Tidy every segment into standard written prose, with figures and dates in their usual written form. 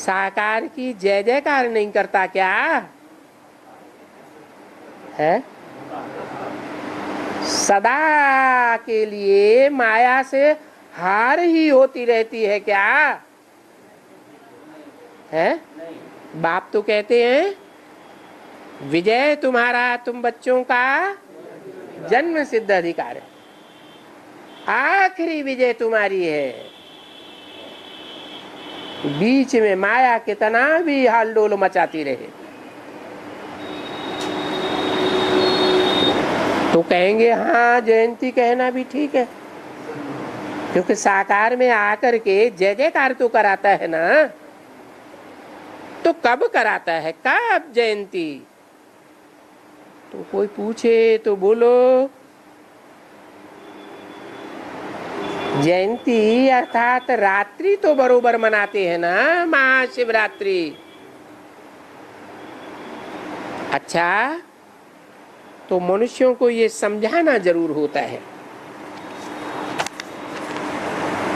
साकार की जय जयकार नहीं करता क्या है? सदा के लिए माया से हार ही होती रहती है क्या है? बाप तो कहते हैं विजय तुम्हारा तुम बच्चों का जन्म सिद्ध अधिकार है, आखिरी विजय तुम्हारी है। बीच में माया कितना भी हालडोल मचाती रहे तो कहेंगे हाँ जयंती कहना भी ठीक है, क्योंकि साकार में आकर के जय जयकार तो कराता है ना। तो कब कराता है, कब जयंती? तो कोई पूछे तो बोलो जयंती अर्थात रात्रि तो बरोबर मनाते हैं ना, महाशिवरात्रि। अच्छा, तो मनुष्यों को ये समझाना जरूर होता है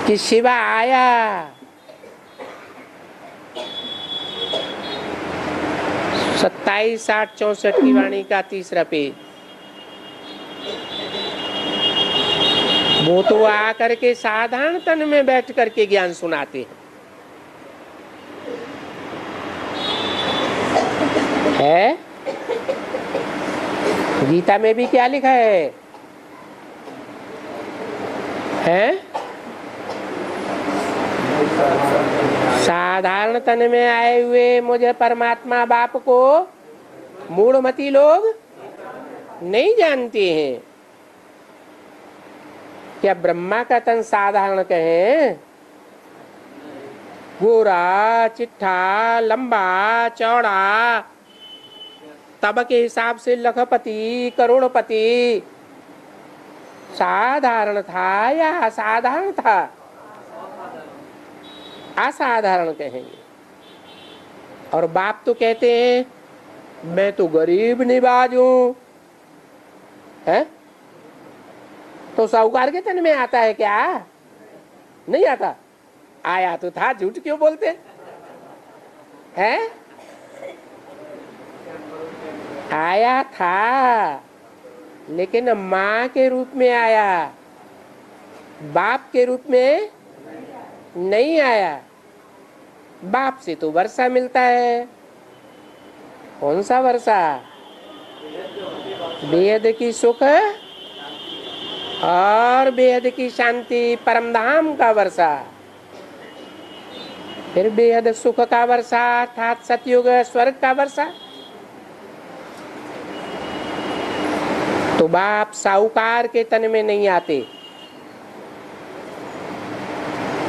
कि शिवा आया, 27, 60, 64 की वाणी का तीसरा पेज। वो तो आकर के साधारण तन में बैठ करके ज्ञान सुनाते है? गीता में भी क्या लिखा है? साधारण तन में आए हुए मुझे परमात्मा बाप को मूढ़मती लोग नहीं जानते हैं। क्या ब्रह्मा का तन साधारण कहें? गोरा, चिट्ठा, लंबा, चौड़ा, तब के हिसाब से लखपति, करोड़पति साधारण था या असाधारण था? असाधारण कहेंगे। और बाप तो कहते हैं मैं तो गरीब निवाज हूं, है? तो साहूकार के तन में आता है क्या? नहीं आता। आया तो था, झूठ क्यों बोलते हैं? आया था, लेकिन माँ के रूप में आया, बाप के रूप में नहीं आया। बाप से तो वर्षा मिलता है। कौन सा वर्षा? बेहद की सुख और बेहद की शांति, परमधाम का वर्षा। फिर बेहद सुख का वर्षा अर्थात सतयुग स्वर्ग का वर्षा। तो बाप साहूकार के तन में नहीं आते,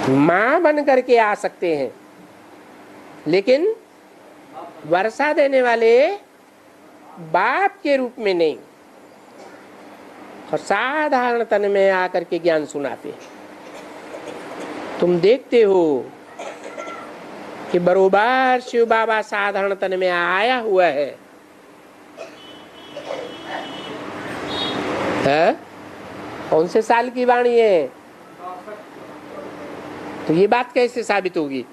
मां बन करके आ सकते हैं, लेकिन वर्षा देने वाले बाप के रूप में नहीं। और साधारण तन में आकर के ज्ञान सुनाते हैं। तुम देखते हो कि बरोबर शिव बाबा साधारण तन में आया हुआ है। कौन से साल की वाणी है? तो ये बात कैसे साबित होगी?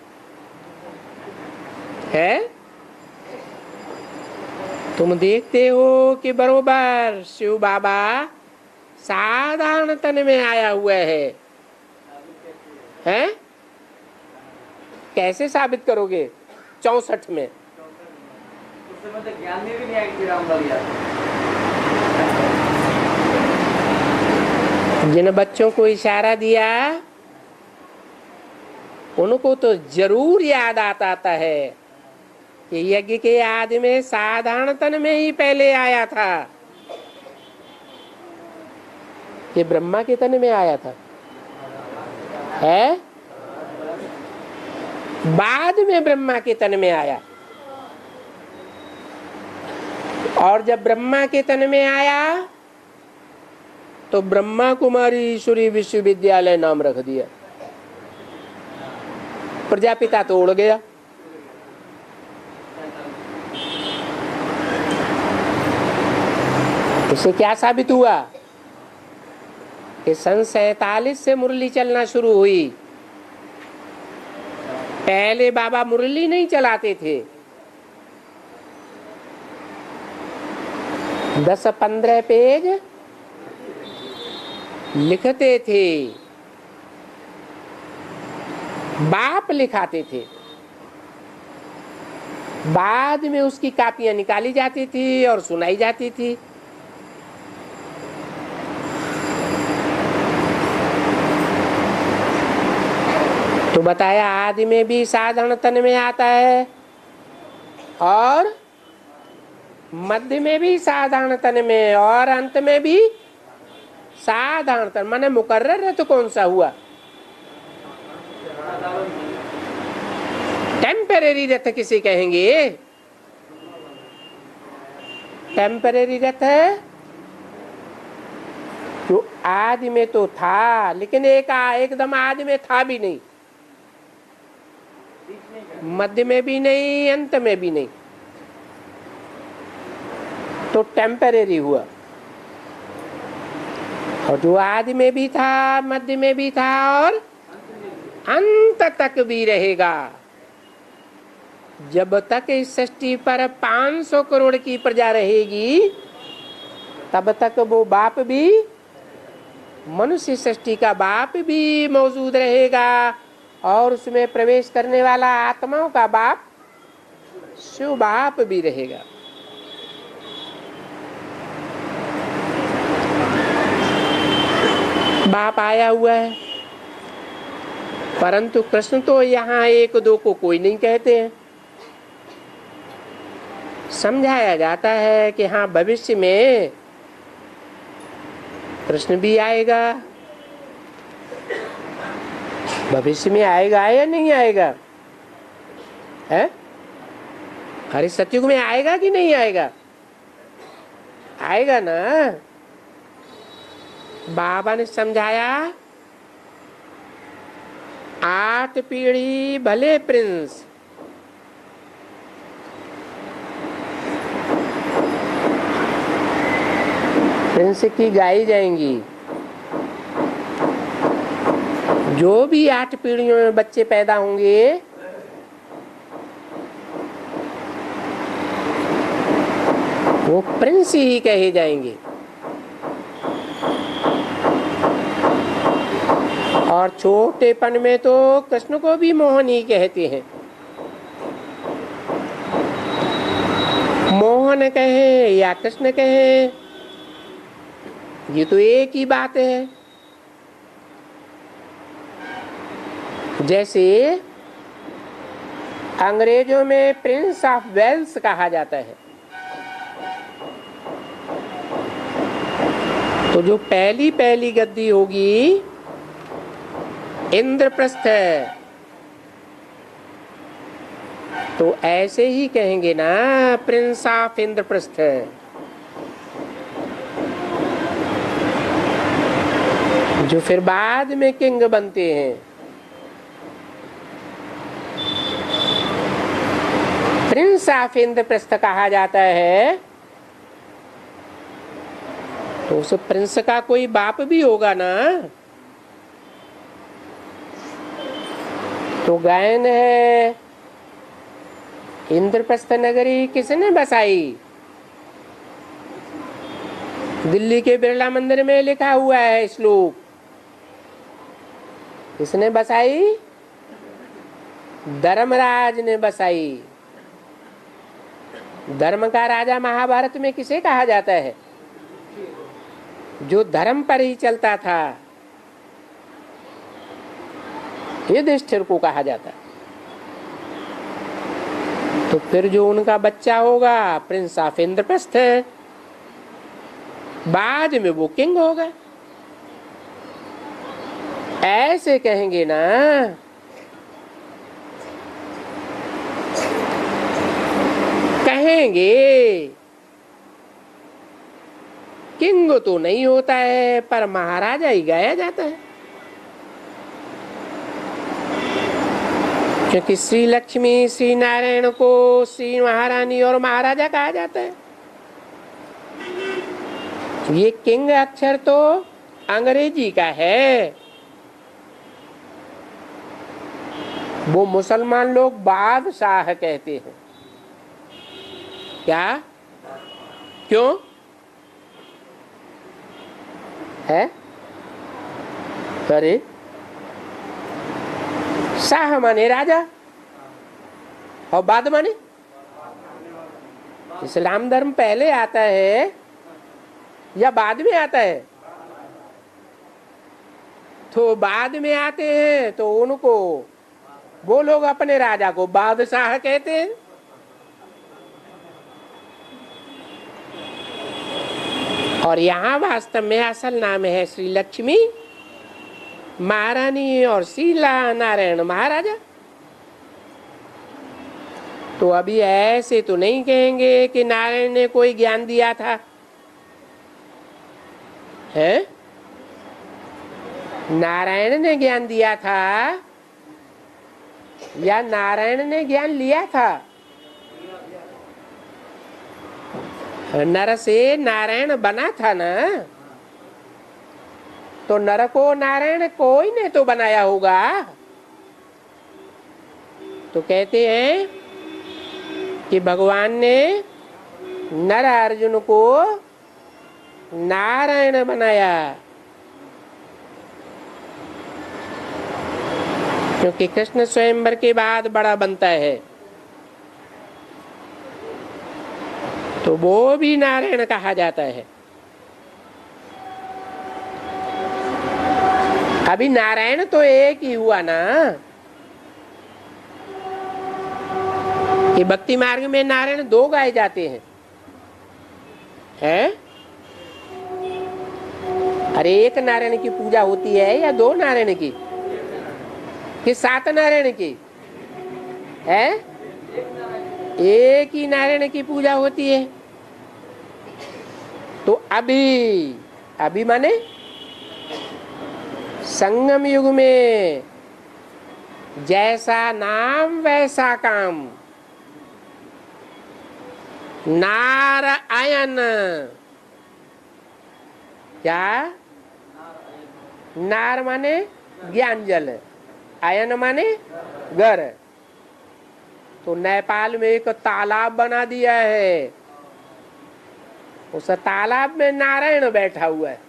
है तुम देखते हो कि बरोबर शिव बाबा साधारण तन में आया हुआ है? कैसे साबित करोगे? 64 में ज्ञान में भी नहीं आएगी। जिन बच्चों को इशारा दिया उनको तो जरूर याद आता है कि यज्ञ के आदि में साधारण तन में ही पहले आया था, कि ब्रह्मा के तन में आया था, है? बाद में ब्रह्मा के तन में आया। और जब ब्रह्मा के तन में आया तो ब्रह्मा कुमारी ईश्वरी विश्वविद्यालय नाम रख दिया। प्रजापिता तो उड़ गया। इससे क्या साबित हुआ कि सन 47 से मुरली चलना शुरू हुई। पहले बाबा मुरली नहीं चलाते थे, 10-15 पेज लिखते थे, बाप लिखाते थे, बाद में उसकी कापियां निकाली जाती थी और सुनाई जाती थी। तो बताया आदि में भी साधारण तन में आता है और मध्य में भी साधारण तन में और अंत में भी साधारण तन। माने मुकर्रर रथ कौन सा हुआ? टेम्परेरी रथ किसे कहेंगे? टेम्परेरी रथ है जो आदि में तो था, लेकिन एकदम आदि में था भी नहीं, मध्य में भी नहीं, अंत में भी नहीं, तो टेम्परेरी हुआ। और जो आदि में भी था, मध्य में भी था और अंत तक भी रहेगा, जब तक इस सृष्टि पर 500 करोड़ की प्रजा रहेगी तब तक वो बाप भी, मनुष्य सृष्टि का बाप भी मौजूद रहेगा और उसमें प्रवेश करने वाला आत्माओं का बाप शिव बाप भी रहेगा। बाप आया हुआ है, परंतु कृष्ण तो यहाँ 1-2 को कोई नहीं कहते हैं। समझाया जाता है कि हाँ भविष्य में कृष्ण भी आएगा। भविष्य में आएगा या नहीं आएगा? है? अरे सतयुग में आएगा कि नहीं आएगा? आएगा ना। बाबा ने समझाया 8 पीढ़ी भले प्रिंस, प्रिंस की गाई जाएंगी। जो भी 8 पीढ़ियों में बच्चे पैदा होंगे वो प्रिंस ही कहे जाएंगे। और छोटेपन में तो कृष्ण को भी मोहन ही कहते हैं। मोहन कहे या कृष्ण कहे, ये तो एक ही बात है। जैसे अंग्रेजों में प्रिंस ऑफ वेल्स कहा जाता है, तो जो पहली गद्दी होगी इंद्रप्रस्थ है, तो ऐसे ही कहेंगे ना प्रिंस ऑफ इंद्रप्रस्थ। जो फिर बाद में किंग बनते हैं, प्रिंस ऑफ इंद्रप्रस्थ कहा जाता है, तो उस प्रिंस का कोई बाप भी होगा ना। तो गायन है इंद्रप्रस्थ नगरी किसने बसाई? दिल्ली के बिरला मंदिर में लिखा हुआ है श्लोक, किसने बसाई? धर्मराज ने बसाई। धर्म का राजा महाभारत में किसे कहा जाता है? जो धर्म पर ही चलता था, युधिष्ठिर को कहा जाता। तो फिर जो उनका बच्चा होगा प्रिंस ऑफ इंद्रप्रस्थ है, बाद में वो किंग होगा। ऐसे कहेंगे ना। कहेंगे किंग तो नहीं होता है, पर महाराजा ही गाया जाता है, क्योंकि श्री लक्ष्मी श्री नारायण को श्री महारानी और महाराजा कहा जाता है। ये किंग अक्षर तो अंग्रेजी का है, वो मुसलमान लोग बादशाह कहते हैं। क्या? क्यों है? अरे शाह माने राजा और बाद माने इस्लाम धर्म पहले आता है या बाद में आता है? तो बाद में आते हैं तो उनको वो लोग अपने राजा को बादशाह कहते हैं। और यहाँ वास्तव में असल नाम है श्री लक्ष्मी महारानी और शीला नारायण महाराजा। तो अभी ऐसे तो नहीं कहेंगे कि नारायण ने कोई ज्ञान दिया था, है? नारायण ने ज्ञान दिया था या नारायण ने ज्ञान लिया था? नर से नारायण बना था ना, तो नर को नारायण कोई ने तो बनाया होगा। तो कहते हैं कि भगवान ने नर अर्जुन को नारायण बनाया, क्योंकि कृष्ण स्वयंवर के बाद बड़ा बनता है, तो वो भी नारायण कहा जाता है। अभी नारायण तो एक ही हुआ ना, कि भक्ति मार्ग में नारायण दो गाए जाते हैं, हैं? अरे एक नारायण की पूजा होती है या दो नारायण की कि सात नारायण की? है एक ही नारायण की पूजा होती है। तो अभी माने संगम युग में जैसा नाम वैसा काम, नारायण। क्या? नार माने ज्ञान जल, आयन माने घर। तो नेपाल में एक तालाब बना दिया है, उस तालाब में नारायण बैठा हुआ है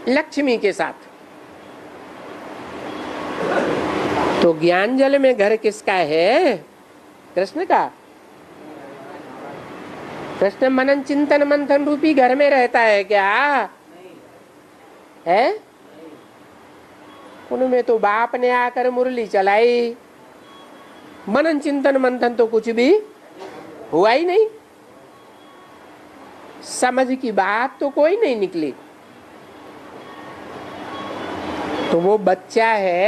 लक्ष्मी के साथ। तो ज्ञान जल में घर किसका है? कृष्ण का। कृष्ण मनन चिंतन मंथन रूपी घर में रहता है क्या? है? उनमें तो बाप ने आकर मुरली चलाई, मनन चिंतन मंथन तो कुछ भी हुआ ही नहीं, समझ की बात तो कोई नहीं निकली। तो वो बच्चा है